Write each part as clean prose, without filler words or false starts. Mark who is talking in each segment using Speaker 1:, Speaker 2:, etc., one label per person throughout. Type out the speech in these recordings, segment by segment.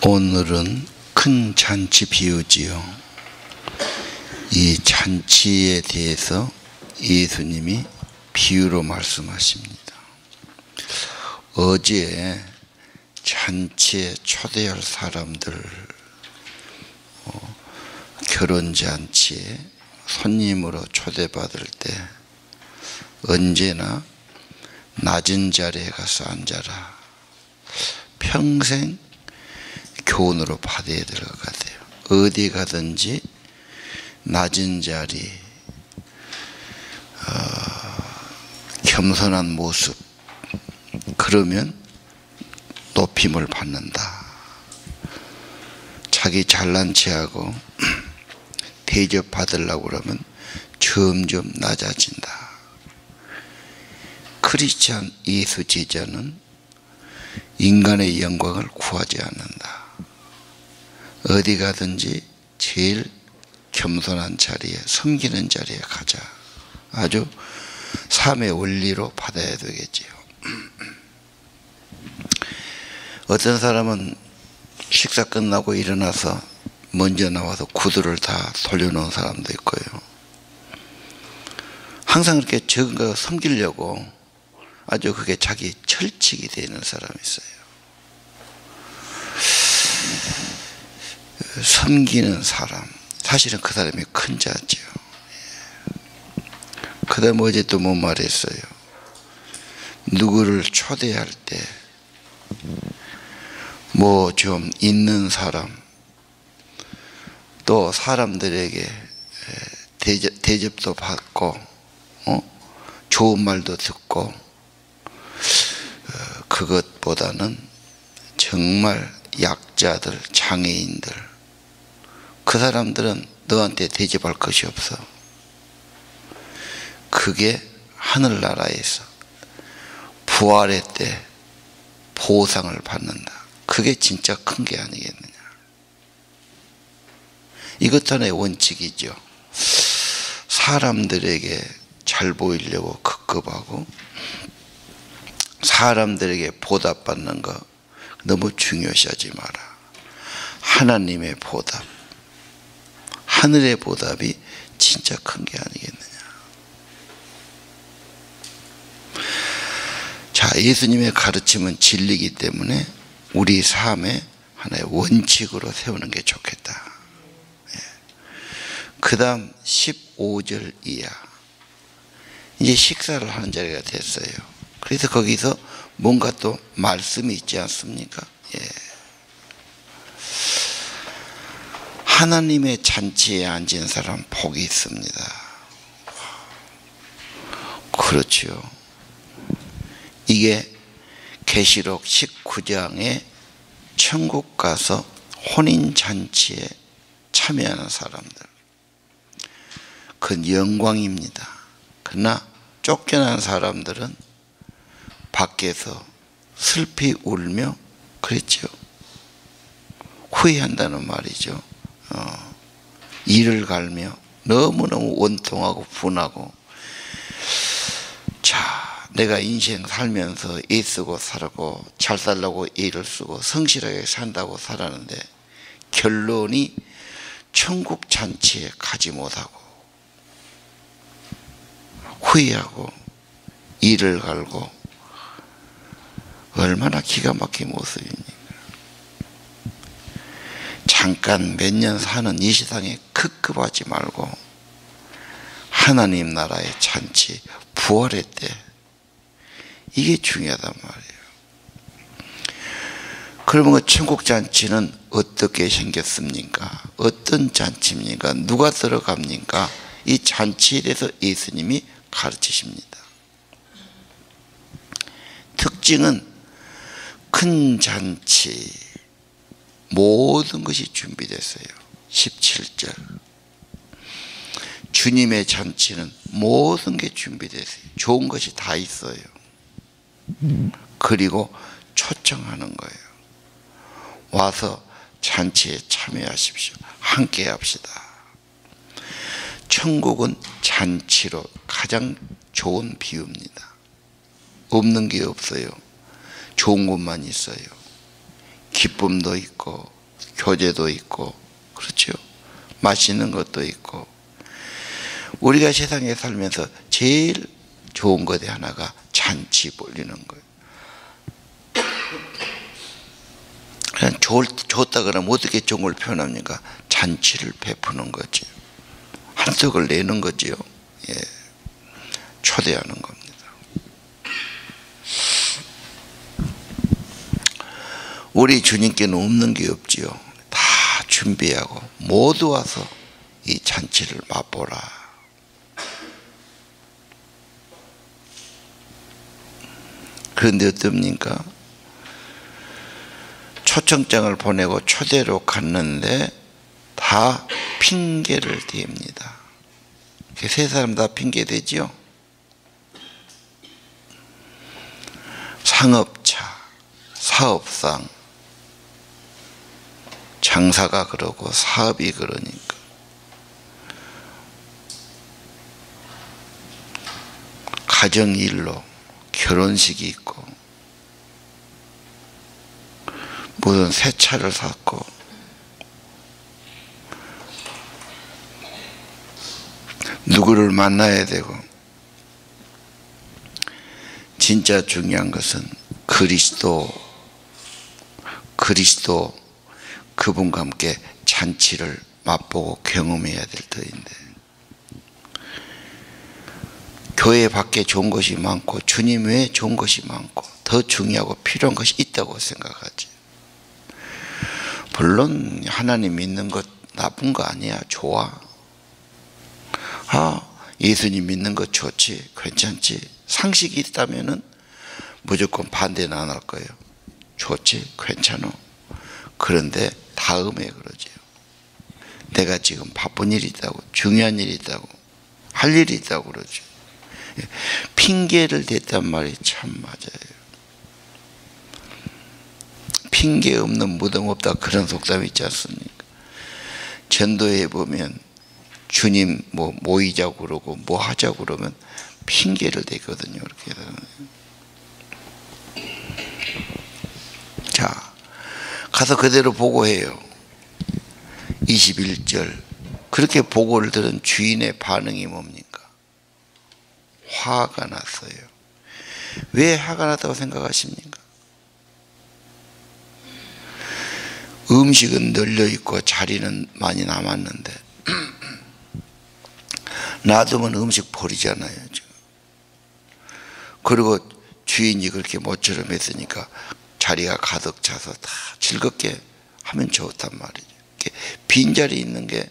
Speaker 1: 오늘은 큰 잔치 비유지요. 이 잔치에 대해서 예수님이 비유로 말씀하십니다. 어제 잔치에 초대할 사람들, 결혼잔치에 손님으로 초대받을 때 언제나 낮은 자리에 가서 앉아라. 평생 교훈으로 받아야 될 것 같아요. 어디 가든지 낮은 자리, 겸손한 모습, 그러면 높임을 받는다. 자기 잘난 체하고 대접 받으려고 그러면 점점 낮아진다. 크리스찬 예수 제자는 인간의 영광을 구하지 않는다. 어디 가든지 제일 겸손한 자리에, 섬기는 자리에 가자. 아주 삶의 원리로 받아야 되겠지요. 어떤 사람은 식사 끝나고 일어나서 먼저 나와서 구두를 다 돌려놓은 사람도 있고요. 항상 그렇게 적은 거 섬기려고 아주 그게 자기 철칙이 되는 사람이 있어요. 섬기는 사람, 사실은 그 사람이 큰 자죠. 그 다음 어제 또 뭐 말했어요. 누구를 초대할 때 뭐 좀 있는 사람, 또 사람들에게 대접도 받고 좋은 말도 듣고, 그것보다는 정말 약자들, 장애인들, 그 사람들은 너한테 대접할 것이 없어. 그게 하늘나라에서 부활의 때 보상을 받는다. 그게 진짜 큰 게 아니겠느냐. 이것 하나의 원칙이죠. 사람들에게 잘 보이려고 급급하고 사람들에게 보답받는 거 너무 중요시하지 마라. 하나님의 보답, 하늘의 보답이 진짜 큰 게 아니겠느냐. 자, 예수님의 가르침은 진리이기 때문에 우리 삶의 하나의 원칙으로 세우는 게 좋겠다. 그 다음 15절 이하, 이제 식사를 하는 자리가 됐어요. 그래서 거기서 뭔가 또 말씀이 있지 않습니까? 하나님의 잔치에 앉은 사람 복이 있습니다. 그렇죠. 이게 계시록 19장에 천국 가서 혼인잔치에 참여하는 사람들, 그건 영광입니다. 그러나 쫓겨난 사람들은 밖에서 슬피 울며 그랬죠. 후회한다는 말이죠. 이를 갈며 너무너무 원통하고 분하고, 자, 내가 인생 살면서 애쓰고 살고 잘 살려고 애를 쓰고 성실하게 산다고 살았는데 결론이 천국 잔치에 가지 못하고 후회하고 이를 갈고, 얼마나 기가 막힌 모습입니까? 잠깐 몇 년 사는 이 세상에 급급하지 말고 하나님 나라의 잔치, 부활의 때, 이게 중요하단 말이에요. 그러면 그 천국 잔치는 어떻게 생겼습니까? 어떤 잔치입니까? 누가 들어갑니까? 이 잔치에 대해서 예수님이 가르치십니다. 특징은 큰 잔치, 모든 것이 준비됐어요. 17절. 주님의 잔치는 모든 게 준비됐어요. 좋은 것이 다 있어요. 그리고 초청하는 거예요. 와서 잔치에 참여하십시오. 함께 합시다. 천국은 잔치로 가장 좋은 비유입니다. 없는 게 없어요. 좋은 것만 있어요. 기쁨도 있고 교제도 있고, 그렇죠? 맛있는 것도 있고. 우리가 세상에 살면서 제일 좋은 것의 하나가 잔치 벌리는 거예요. 그냥 좋다 그러면 어떻게 좋은 걸 표현합니까? 잔치를 베푸는 거죠. 한턱을 내는 거지요. 예. 초대하는 겁니다. 우리 주님께는 없는 게 없지요. 다 준비하고 모두 와서 이 잔치를 맛보라. 그런데 어떻습니까? 초청장을 보내고 초대로 갔는데 다 핑계를 댑니다. 세 사람 다 핑계 대지요. 상업차, 사업상, 장사가 그러고 사업이 그러니까. 가정일로 결혼식이 있고 무슨 새 차를 샀고 누구를 만나야 되고. 진짜 중요한 것은 그리스도 그분과 함께 잔치를 맛보고 경험해야 될 터인데, 교회 밖에 좋은 것이 많고 주님 외에 좋은 것이 많고 더 중요하고 필요한 것이 있다고 생각하지. 물론 하나님 믿는 것 나쁜 거 아니야. 좋아. 예수님 믿는 것 좋지, 괜찮지. 상식이 있다면은 무조건 반대는 안 할 거예요. 좋지, 괜찮아. 그런데 다음에 그러죠. 내가 지금 바쁜 일이 있다고, 중요한 일이 있다고, 할 일이 있다고 그러죠. 핑계를 댔단 말이 참 맞아요. 핑계 없는 무덤 없다, 그런 속담이 있지 않습니까? 전도에 보면 주님 모이자고 그러고 뭐 하자고 그러면 핑계를 대거든요. 그렇게. 자, 가서 그대로 보고해요. 21절. 그렇게 보고를 들은 주인의 반응이 뭡니까? 화가 났어요. 왜 화가 났다고 생각하십니까? 음식은 널려 있고 자리는 많이 남았는데 놔두면 음식 버리잖아요. 지금. 그리고 주인이 그렇게 모처럼 했으니까 자리가 가득 차서 다 즐겁게 하면 좋단 말이죠. 빈자리 있는 게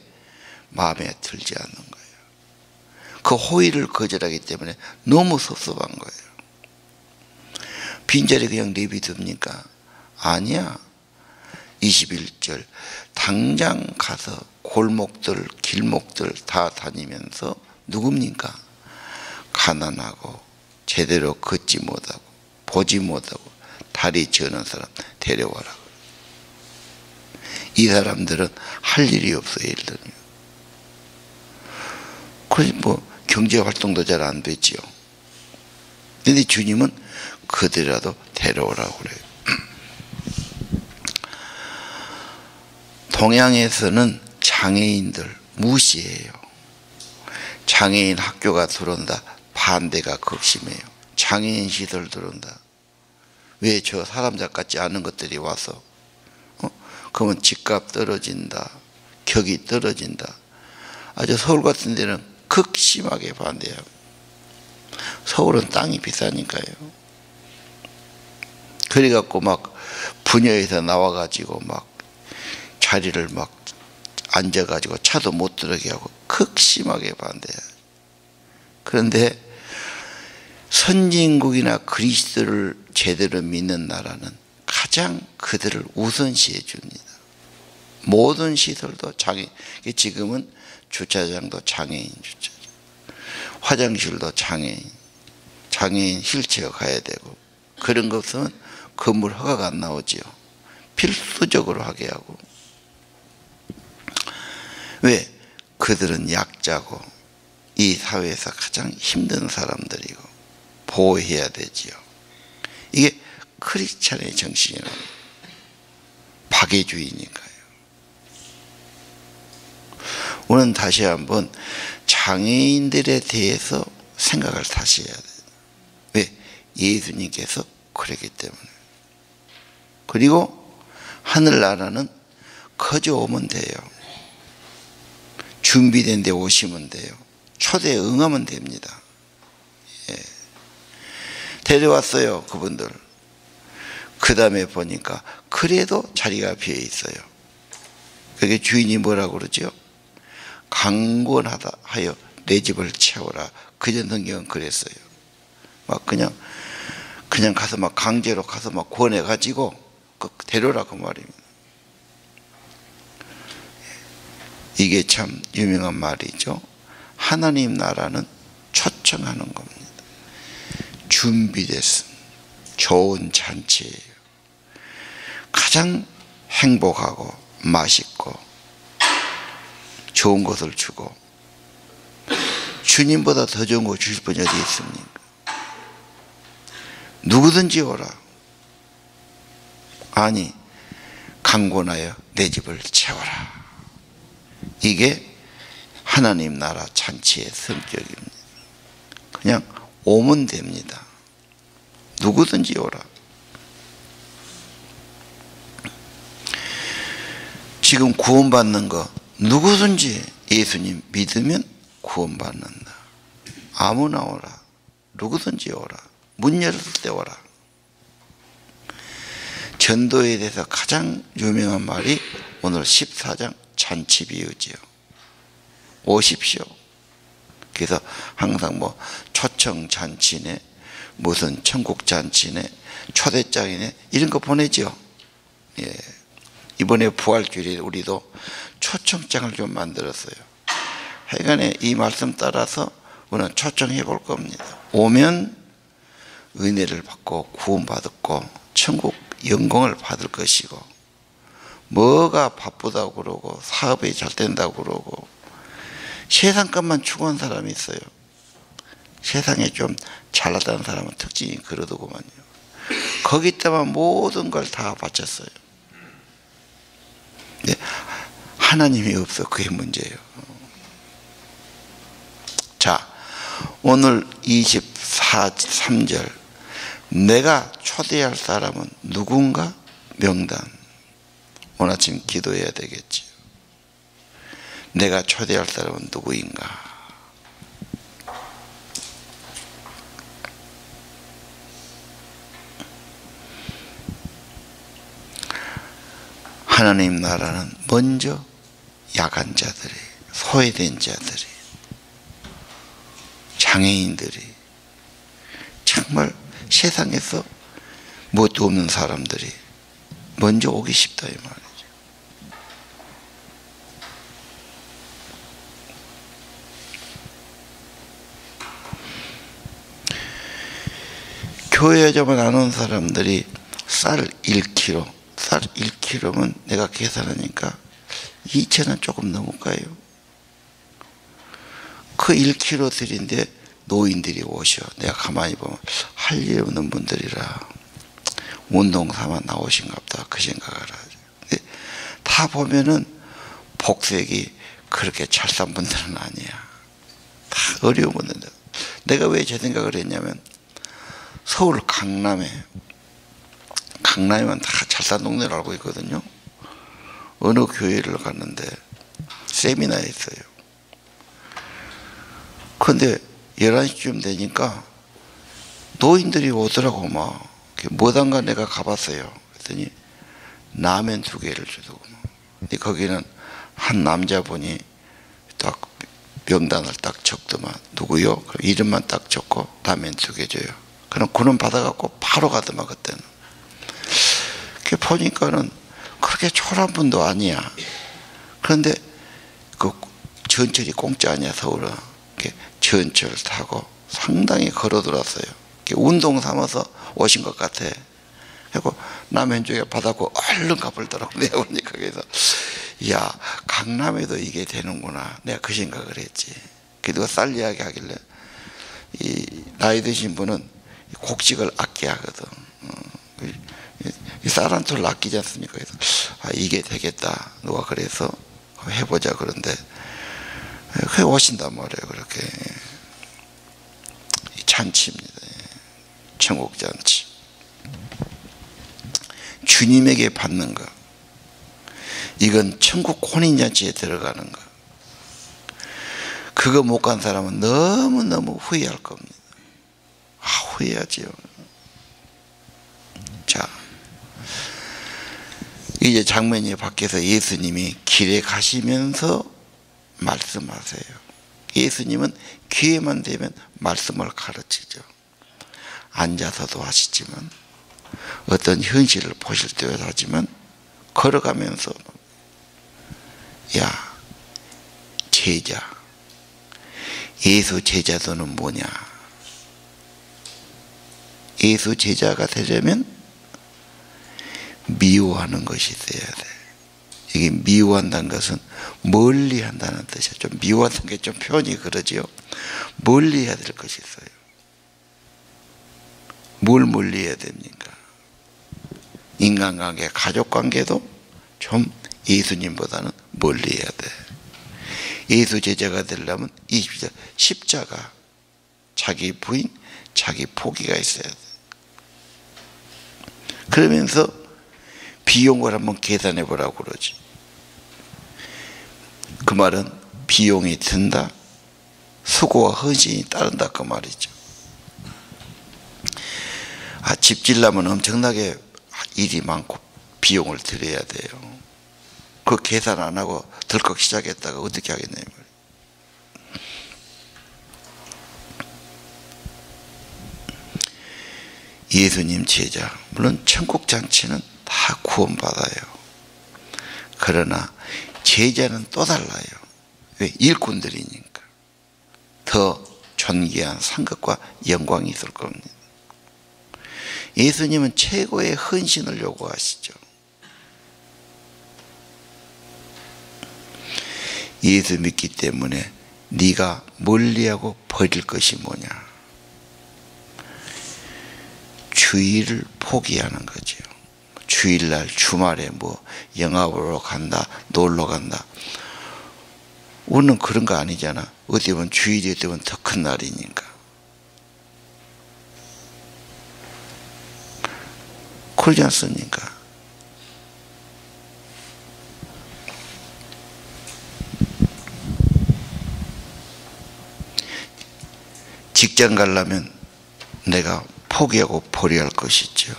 Speaker 1: 마음에 들지 않는 거예요. 그 호의를 거절하기 때문에 너무 섭섭한 거예요. 빈자리 그냥 내비둡니까? 아니야. 21절. 당장 가서 골목들, 길목들 다 다니면서 누굽니까? 가난하고 제대로 걷지 못하고 보지 못하고 다리 저는 사람 데려와라. 이 사람들은 할 일이 없어요. 예를 들면. 그래서 경제활동도 잘 안 되지요. 근데 주님은 그들이라도 데려오라고 그래요. 동양에서는 장애인들 무시해요. 장애인 학교가 들어온다, 반대가 극심해요. 장애인 시설 들어온다. 왜 저 사람잡 같지 않은 것들이 와서 그러면 집값 떨어진다, 격이 떨어진다. 아주 서울 같은 데는 극심하게 반대하고. 서울은 땅이 비싸니까요. 그래갖고 막 분야에서 나와가지고 막 자리를 막 앉아가지고 차도 못 들어게 하고 극심하게 반대해요. 그런데 선진국이나 그리스도를 제대로 믿는 나라는 가장 그들을 우선시해 줍니다. 모든 시설도 장애인, 지금은 주차장도 장애인 주차장, 화장실도 장애인 휠체어 가야 되고, 그런 것 없으면 건물 허가가 안 나오지요. 필수적으로 하게 하고. 왜? 그들은 약자고 이 사회에서 가장 힘든 사람들이고 보호해야 되지요. 이게 크리스찬의 정신이라고. 박애주의니까요. 오늘 다시 한번 장애인들에 대해서 생각을 다시 해야 돼요. 왜? 예수님께서 그랬기 때문에. 그리고 하늘나라는 거저 오면 돼요. 준비된 데 오시면 돼요. 초대에 응하면 됩니다. 예. 데려왔어요, 그분들. 그 다음에 보니까 그래도 자리가 비어 있어요. 그게 주인이 뭐라고 그러죠? 강권하다 하여 내 집을 채워라. 그전 성경은 그랬어요. 막 그냥 가서 막 강제로 가서 막 권해가지고 데려라 그 말입니다. 이게 참 유명한 말이죠. 하나님 나라는 초청하는 겁니다. 준비됐은 좋은 잔치예요. 가장 행복하고 맛있고 좋은 것을 주고 주님보다 더 좋은 거 주실 분이 어디 있습니까? 누구든지 오라. 아니 강권하여 내 집을 채워라. 이게 하나님 나라 잔치의 성격입니다. 그냥 오면 됩니다. 누구든지 오라. 지금 구원받는 거 누구든지 예수님 믿으면 구원받는다. 아무나 오라. 누구든지 오라. 문 열었을 때 오라. 전도에 대해서 가장 유명한 말이 오늘 14장 잔치 비유지요. 오십시오. 그래서 항상 뭐 초청 잔치네, 무슨 천국 잔치네, 초대장이네 이런 거 보내죠. 예. 이번에 부활주일에 우리도 초청장을 좀 만들었어요. 하여간에 이 말씀 따라서 우리는 초청해 볼 겁니다. 오면 은혜를 받고 구원받았고 천국 영광을 받을 것이고, 뭐가 바쁘다고 그러고 사업이 잘 된다고 그러고 세상 것만 추구한 사람이 있어요. 세상에 좀 잘났다는 사람은 특징이 그러더구만요. 거기다만 모든 걸 다 바쳤어요. 네, 하나님이 없어. 그게 문제예요. 자, 오늘 23절 내가 초대할 사람은 누군가? 명단. 오늘 아침 기도해야 되겠지. 내가 초대할 사람은 누구인가? 하나님 나라는 먼저 약한 자들이, 소외된 자들이, 장애인들이, 정말 세상에서 무엇도 없는 사람들이 먼저 오기 쉽다 이 말이죠. 교회 좀 안 온 사람들이 쌀 1kg, 쌀 1kg면 내가 계산하니까 2,000원 조금 넘을까요? 그 1kg들인데 노인들이 오셔. 내가 가만히 보면 할 일 없는 분들이라 운동 삼아 나오신가 보다 그 생각을 하죠. 근데 다 보면은 복색이 그렇게 잘 산 분들은 아니야. 다 어려운 분들. 내가 왜 저 생각을 했냐면 서울 강남에만 다 잘 산 동네를 알고 있거든요. 어느 교회를 갔는데 세미나에 있어요. 그런데 11시쯤 되니까 노인들이 오더라고. 막 뭐단가 내가 가봤어요. 그랬더니 라면 2개를 주더구만. 근데 거기는 한 남자분이 딱 명단을 딱 적더만. 누구요? 그럼 이름만 딱 적고 라면 2개 줘요. 그럼 그는 받아갖고 바로 가더만. 그때는 그 보니까는 그렇게 초라한 분도 아니야. 그런데 그 전철이 공짜 아니야. 서울은 전철 타고 상당히 걸어 들어왔어요. 운동 삼아서 오신 것 같아. 그리고 라면 쪽에 받았고 얼른 가버리더라고. 내가 보니까. 그래서 야, 강남에도 이게 되는구나. 내가 그 생각을 했지. 누가 쌀 이야기 하길래 이 나이 드신 분은 곡식을 아껴야 하거든. 이 쌀 한 톨 아끼지 않습니까? 그래서 아, 이게 되겠다. 누가 그래서 해보자. 그런데 그게 오신단 말이에요. 그렇게 잔치입니다. 천국 잔치. 주님에게 받는 것, 이건 천국 혼인잔치에 들어가는 것. 그거 못 간 사람은 너무너무 후회할 겁니다. 후회하지요. 자, 이제 장면이 밖에서 예수님이 길에 가시면서 말씀하세요. 예수님은 기회만 되면 말씀을 가르치죠. 앉아서도 하시지만, 어떤 현실을 보실 때도 하지만, 걸어가면서 야, 제자, 예수 제자도는 뭐냐? 예수 제자가 되려면 미워하는 것이 있어야 돼. 이게 미워한다는 것은 멀리 한다는 뜻이야. 좀 미워하는 게 좀 표현이 그러지요. 멀리 해야 될 것이 있어요. 뭘 멀리 해야 됩니까? 인간관계, 가족관계도 좀 예수님보다는 멀리 해야 돼. 예수 제자가 되려면 20절 십자가, 자기 부인, 자기 포기가 있어야 돼. 그러면서 비용을 한번 계산해 보라고 그러지. 그 말은 비용이 든다, 수고와 헌신이 따른다 그 말이죠. 집 지려면 엄청나게 일이 많고 비용을 들여야 돼요. 그 계산 안 하고 덜컥 시작했다가 어떻게 하겠냐 이 말이에요. 예수님 제자, 물론 천국 잔치는 다 구원받아요. 그러나 제자는 또 달라요. 왜? 일꾼들이니까 더 존귀한 상급과 영광이 있을 겁니다. 예수님은 최고의 헌신을 요구하시죠. 예수 믿기 때문에 네가 멀리하고 버릴 것이 뭐냐? 주일을 포기하는 거죠. 주일날 주말에 뭐 영화 보러 간다, 놀러 간다. 우리는 그런 거 아니잖아. 어디 보면 주일이 어디 보면 더 큰 날이니까. 그러지 않습니까? 직장 가려면 내가 포기하고 버려야 할 것이 있죠.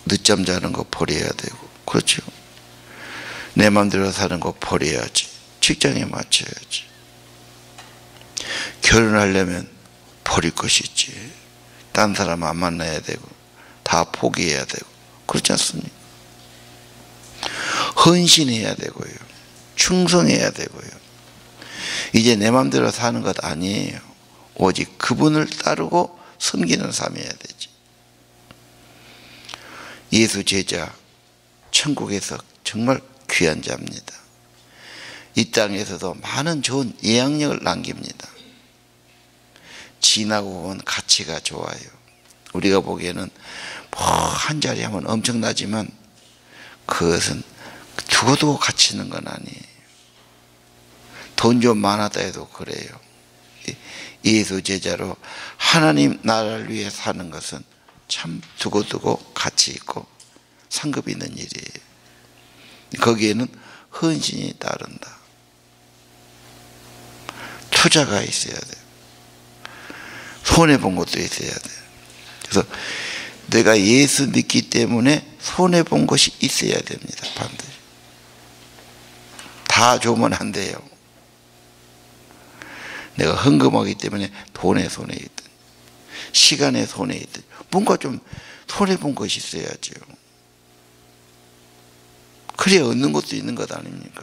Speaker 1: 늦잠 자는 거 버려야 되고, 그렇죠. 내 마음대로 사는 거 버려야지. 직장에 맞춰야지. 결혼하려면 버릴 것이 있지. 딴 사람 안 만나야 되고, 다 포기해야 되고, 그렇지 않습니까? 헌신해야 되고요. 충성해야 되고요. 이제 내 마음대로 사는 것 아니에요. 오직 그분을 따르고 섬기는 삶이어야 되지. 예수 제자, 천국에서 정말 귀한 자입니다. 이 땅에서도 많은 좋은 예약력을 남깁니다. 지나고 보면 가치가 좋아요. 우리가 보기에는 뭐 한 자리 하면 엄청나지만 그것은 두고두고 가치 있는 건 아니에요. 돈 좀 많았다 해도 그래요. 예수 제자로 하나님 나라를 위해 사는 것은 참 두고두고 가치 있고 상급 있는 일이에요. 거기에는 헌신이 따른다. 투자가 있어야 돼요. 손해본 것도 있어야 돼요. 그래서 내가 예수 믿기 때문에 손해본 것이 있어야 됩니다. 반드시. 다 주면 안 돼요. 내가 헌금하기 때문에 돈에 손해 있든 시간에 손해 있든 뭔가 좀 손해본 것이 있어야죠. 그래야 얻는 것도 있는 것 아닙니까?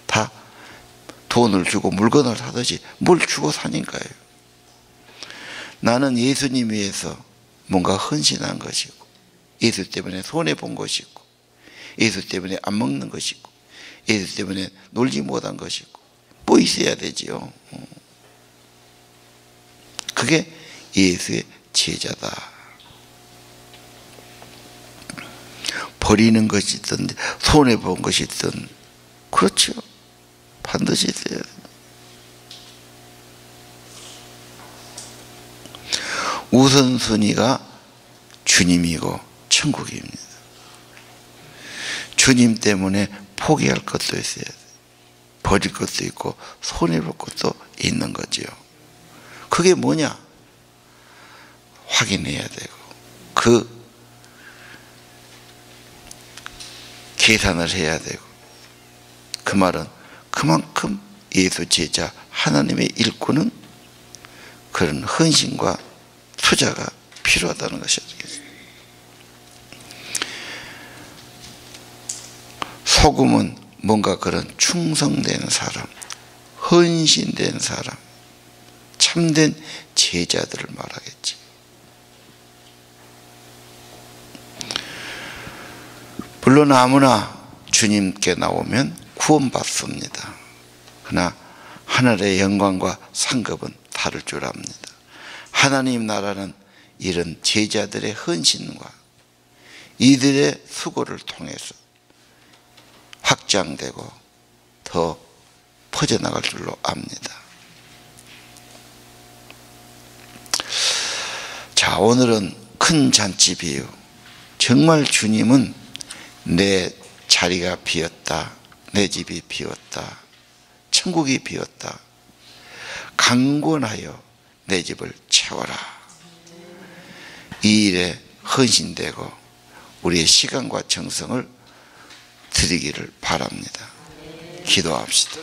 Speaker 1: 다 돈을 주고 물건을 사듯이 뭘 주고 사니까요. 나는 예수님 위해서 뭔가 헌신한 것이고, 예수 때문에 손해본 것이고, 예수 때문에 안 먹는 것이고, 예수 때문에 놀지 못한 것이고, 뭐 있어야 되지요. 그게 예수의 제자다. 버리는 것이 있든 손해본 것이 있든 그렇죠. 반드시 있어야 돼요. 우선순위가 주님이고 천국입니다. 주님 때문에 포기할 것도 있어야 돼요. 버릴 것도 있고 손해볼 것도 있는 거지요. 그게 뭐냐? 확인해야 되고 그 계산을 해야 되고, 그 말은 그만큼 예수 제자 하나님의 일꾼은 그런 헌신과 투자가 필요하다는 것이 되겠습니다. 소금은 뭔가 그런 충성된 사람, 헌신된 사람, 참된 제자들을 말하겠지. 물론 아무나 주님께 나오면 구원받습니다. 그러나 하늘의 영광과 상급은 다를 줄 압니다. 하나님 나라는 이런 제자들의 헌신과 이들의 수고를 통해서 확장되고 더 퍼져나갈 줄로 압니다. 자, 오늘은 큰 잔치 비유. 정말 주님은 내 자리가 비었다, 내 집이 비었다, 천국이 비었다, 강권하여 내 집을 채워라. 이 일에 헌신되고 우리의 시간과 정성을 드리기를 바랍니다. 기도합시다.